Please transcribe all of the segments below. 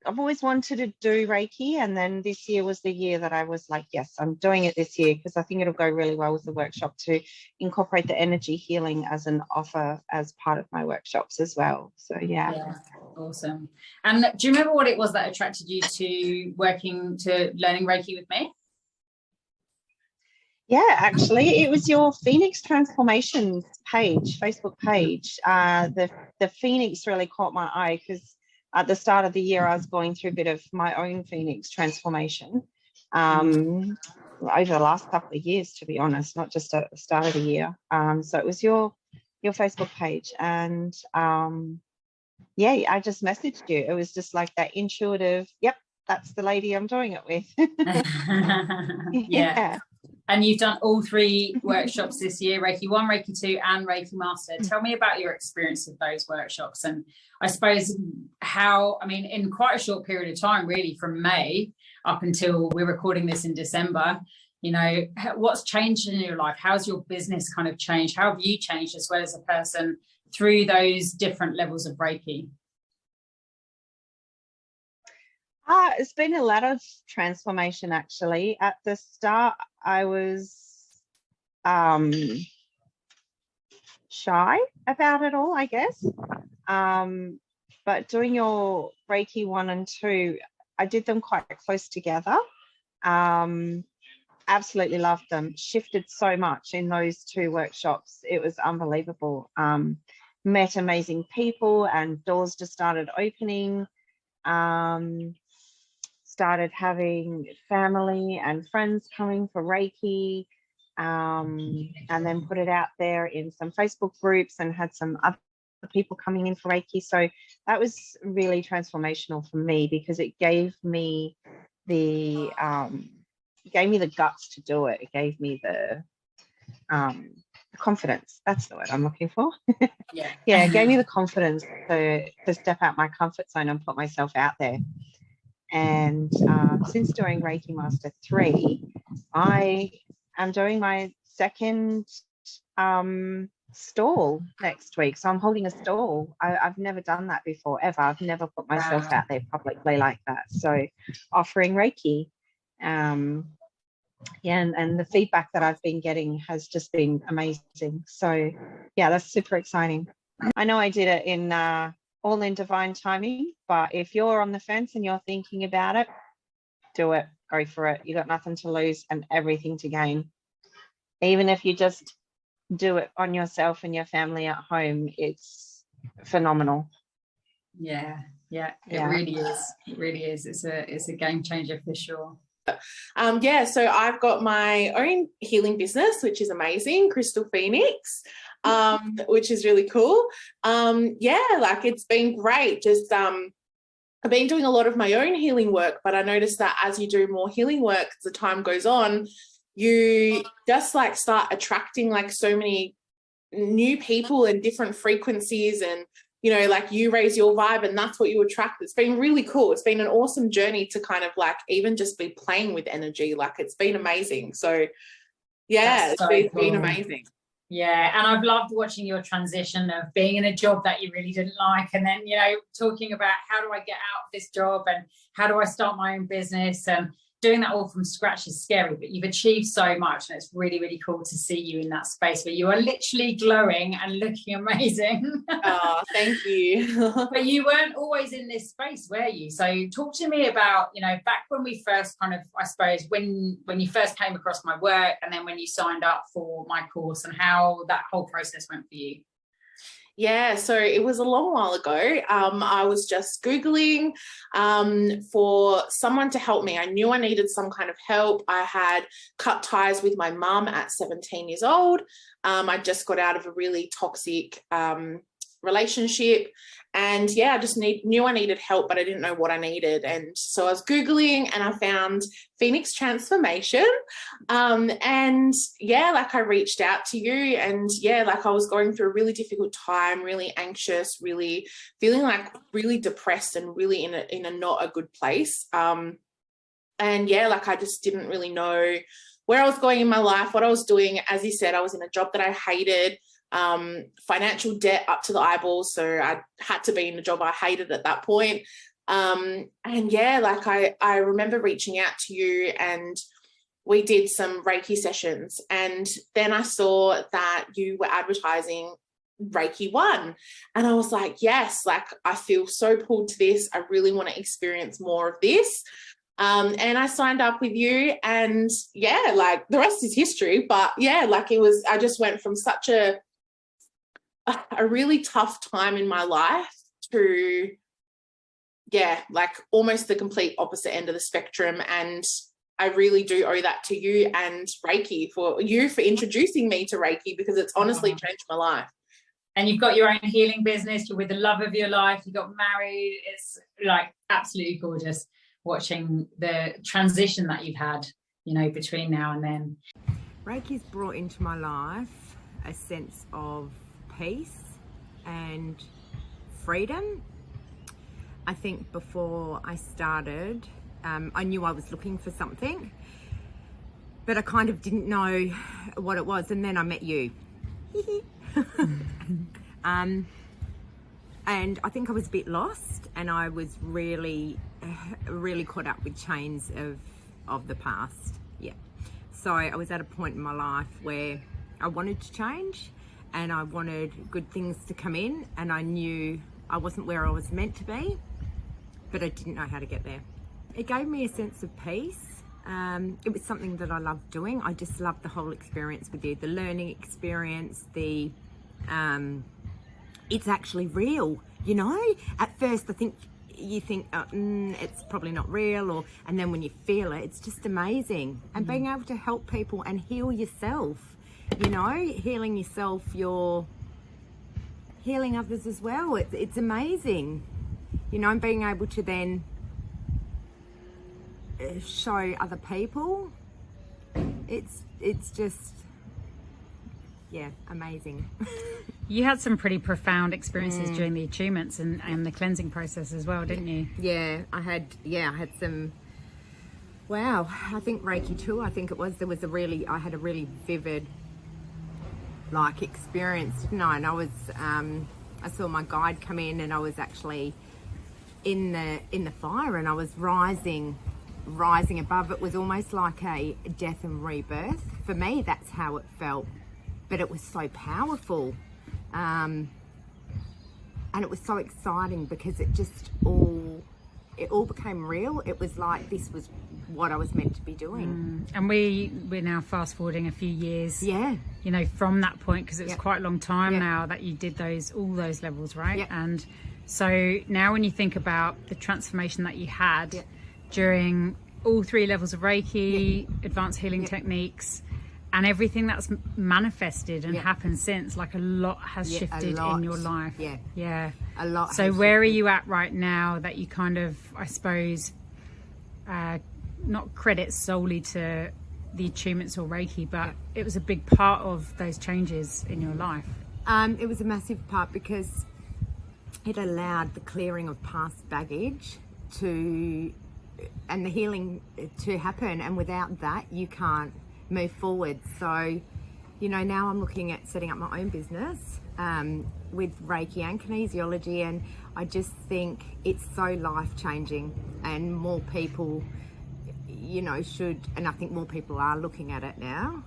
I've always wanted to do Reiki, and then this year was the year that I was like, yes, I'm doing it this year, because I think it'll go really well with the workshop to incorporate the energy healing as an offer as part of my workshops as well. So yeah. Awesome. And do you remember what it was that attracted you to learning Reiki with me? Yeah, actually, it was your Phoenix Transformations page, Facebook page. The Phoenix really caught my eye, because at the start of the year, I was going through a bit of my own Phoenix transformation over the last couple of years, to be honest, not just at the start of the year. So it was your Facebook page, and yeah, I just messaged you. It was just like that intuitive, yep, that's the lady I'm doing it with. Yeah. And you've done all 3 workshops this year, Reiki 1, Reiki 2, and Reiki Master. Tell me about your experience of those workshops, and I suppose in quite a short period of time, really, from May up until we're recording this in December, what's changed in your life? How's your business kind of changed? How have you changed as well as a person through those different levels of Reiki? It's been a lot of transformation, actually. At the start, I was shy about it all, I guess. But doing your Reiki 1 and 2, I did them quite close together. Absolutely loved them. Shifted so much in those 2 workshops. It was unbelievable. Met amazing people, and doors just started opening. Started having family and friends coming for Reiki, and then put it out there in some Facebook groups, and had some other people coming in for Reiki. So that was really transformational for me, because it gave me the guts to do it. It gave me the confidence. That's the word I'm looking for. Yeah, it gave me the confidence to step out my comfort zone and put myself out there. And since doing Reiki Master 3, I am doing my second stall next week. So I'm holding a stall. I've never done that before, ever. I've never put myself out there publicly like that. So offering Reiki. And the feedback that I've been getting has just been amazing. So yeah, that's super exciting. I know I did it in all in divine timing, but if you're on the fence and you're thinking about it, do it. Go for it. You got nothing to lose and everything to gain. Even if you just do it on yourself and your family at home, it's phenomenal. Yeah, it really is. It really is. It's a game changer for sure. So I've got my own healing business, which is amazing, Crystal Phoenix, which is really cool. It's been great. Just I've been doing a lot of my own healing work, but I noticed that as you do more healing work, as the time goes on, you just start attracting so many new people and different frequencies, and you raise your vibe and that's what you attract. It's been really cool. It's been an awesome journey to kind of even just be playing with energy. It's been amazing. So yeah, it's been amazing. Yeah, and I've loved watching your transition of being in a job that you really didn't like, and then talking about how do I get out of this job and how do I start my own business, and doing that all from scratch is scary, but you've achieved so much, and it's really, really cool to see you in that space where you are literally glowing and looking amazing. Oh, thank you. But you weren't always in this space, were you? So talk to me about, back when we first kind of, I suppose, when you first came across my work, and then when you signed up for my course, and how that whole process went for you. Yeah, so it was a long while ago. I was just Googling for someone to help me. I knew I needed some kind of help. I had cut ties with my mum at 17 years old. I just got out of a really toxic relationship, and I just knew I needed help, but I didn't know what I needed. And so I was Googling, and I found Phoenix Transformation, I reached out to you, and I was going through a really difficult time, really anxious, really feeling really depressed, and really in a not a good place. I just didn't really know where I was going in my life, what I was doing. As you said, I was in a job that I hated, financial debt up to the eyeballs, so I had to be in a job I hated at that point. And yeah, like I remember reaching out to you, and we did some Reiki sessions, and then I saw that you were advertising Reiki 1, and I was like, yes, like I feel so pulled to this. I really want to experience more of this. And I signed up with you, and yeah, like the rest is history. But yeah, like I just went from such a really tough time in my life to, yeah, like almost the complete opposite end of the spectrum. And I really do owe that to you and Reiki, for introducing me to Reiki, because it's honestly changed my life. And you've got your own healing business. You're with the love of your life. You got married. It's like absolutely gorgeous watching the transition that you've had, you know, between now and then. Reiki's brought into my life a sense of peace and freedom. I think before I started, I knew I was looking for something, but I kind of didn't know what it was. And then I met you. And I think I was a bit lost, and I was really caught up with chains of the past. Yeah. So I was at a point in my life where I wanted to change, and I wanted good things to come in, and I knew I wasn't where I was meant to be, but I didn't know how to get there. It gave me a sense of peace. It was something that I loved doing. I just loved the whole experience with you, the learning experience, it's actually real, you know. At first I think you think it's probably not real, and then when you feel it, it's just amazing. And being able to help people and heal yourself, you know, healing yourself, you're healing others as well. It's amazing, you know, and being able to then show other people, it's just, yeah, amazing. You had some pretty profound experiences during the attunements and the cleansing process as well, didn't you? Yeah, I had some, wow, I think Reiki 2, I think it was, I had a really vivid like experience, didn't I? And I was, I saw my guide come in, and I was actually in the fire, and I was rising above. It was almost like a death and rebirth. For me, that's how it felt. But it was so powerful. And it was so exciting, because it all became real. It was like this was what I was meant to be doing. And we're now fast forwarding a few years. Yeah. You know, from that point, because it was quite a long time now that you did all those levels, right? Yep. And so now when you think about the transformation that you had during all 3 levels of Reiki, advanced healing techniques, and everything that's manifested and happened since, like a lot has shifted in your life. Yeah. A lot. So where are you at right now that you kind of, I suppose, not credit solely to the attunements or Reiki, but it was a big part of those changes in your life? It was a massive part, because it allowed the clearing of past baggage and the healing to happen. And without that, you can't move forward. So, you know, now I'm looking at setting up my own business with Reiki and kinesiology, and I just think it's so life-changing, and more people, you know, should, and I think more people are looking at it now.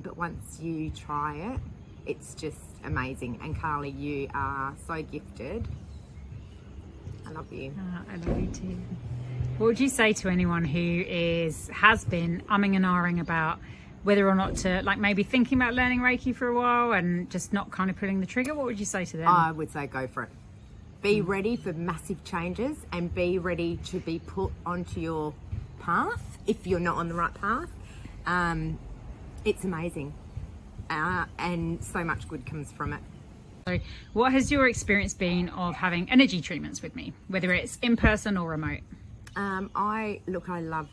But once you try it, it's just amazing. And Carly, you are so gifted. I love you. I love you too. What would you say to anyone who has been umming and ahhing about whether or not to, like, maybe thinking about learning Reiki for a while and just not kind of pulling the trigger? What would you say to them? I would say go for it. Be ready for massive changes, and be ready to be put onto your path if you're not on the right path. It's amazing, and so much good comes from it. So what has your experience been of having energy treatments with me, whether it's in person or remote? I love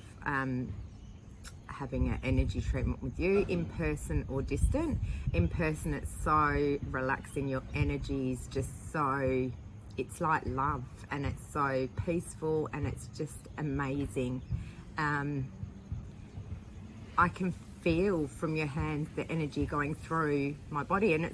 having an energy treatment with you, in person or distant. In person, it's so relaxing. Your energy is just so, it's like love, and it's so peaceful, and it's just amazing. I can feel from your hands the energy going through my body, and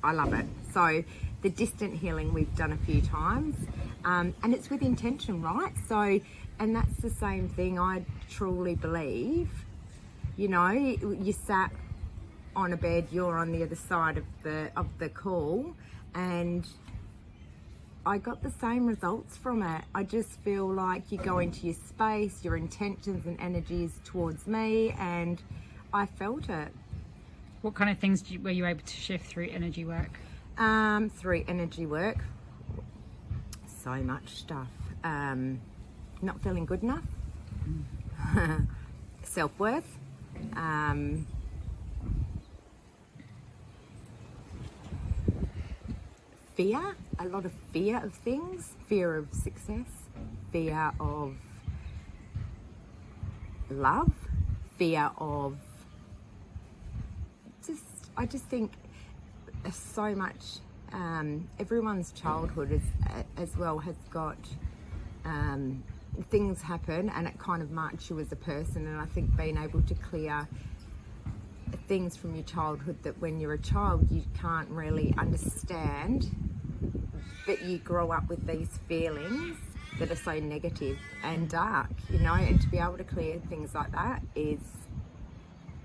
I love it. So the distant healing we've done a few times, And it's with intention, right? So, and that's the same thing I truly believe. You know, you sat on a bed, you're on the other side of the call, and I got the same results from it. I just feel like you go into your space, your intentions and energies towards me, and I felt it. What kind of things were you able to shift through energy work? Through energy work, so much stuff. Not feeling good enough, self-worth, fear, a lot of fear of things, fear of success, fear of love, fear of I just think so much. Everyone's childhood as well has got things happen, and it kind of marks you as a person. And I think being able to clear things from your childhood that when you're a child you can't really understand, but you grow up with these feelings that are so negative and dark, you know, and to be able to clear things like that is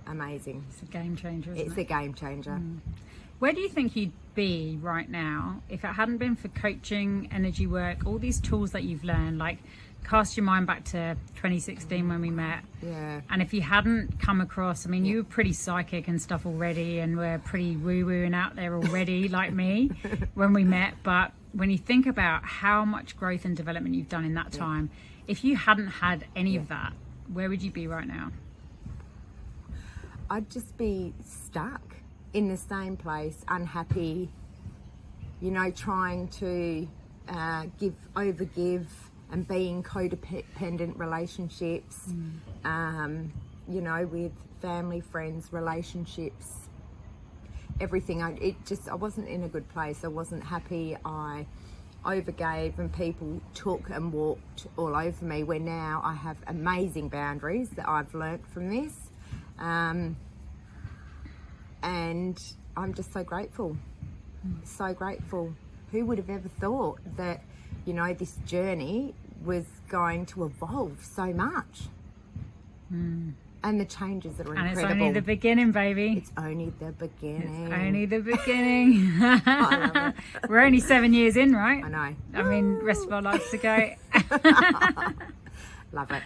amazing. It's a game changer, isn't it? It's a game changer. Where do you think you'd be right now if it hadn't been for coaching, energy work, all these tools that you've learned? Like, cast your mind back to 2016 when we met. Yeah. And if you hadn't come across, I mean, you were pretty psychic and stuff already, and were pretty woo-woo and out there already, like me, when we met. But when you think about how much growth and development you've done in that time, if you hadn't had any of that, where would you be right now? I'd just be stuck in the same place, unhappy, you know, trying to overgive and be in codependent relationships, you know, with family, friends, relationships, everything. I wasn't in a good place. I wasn't happy. I overgave and people took and walked all over me, where now I have amazing boundaries that I've learnt from this. And I'm just so grateful, so grateful. Who would have ever thought that, you know, this journey was going to evolve so much? And the changes that are incredible. And it's only the beginning, baby. It's only the beginning. It's only the beginning. I love it. We're only 7 years in, right? I know. I mean, rest of our lives to go. Love it.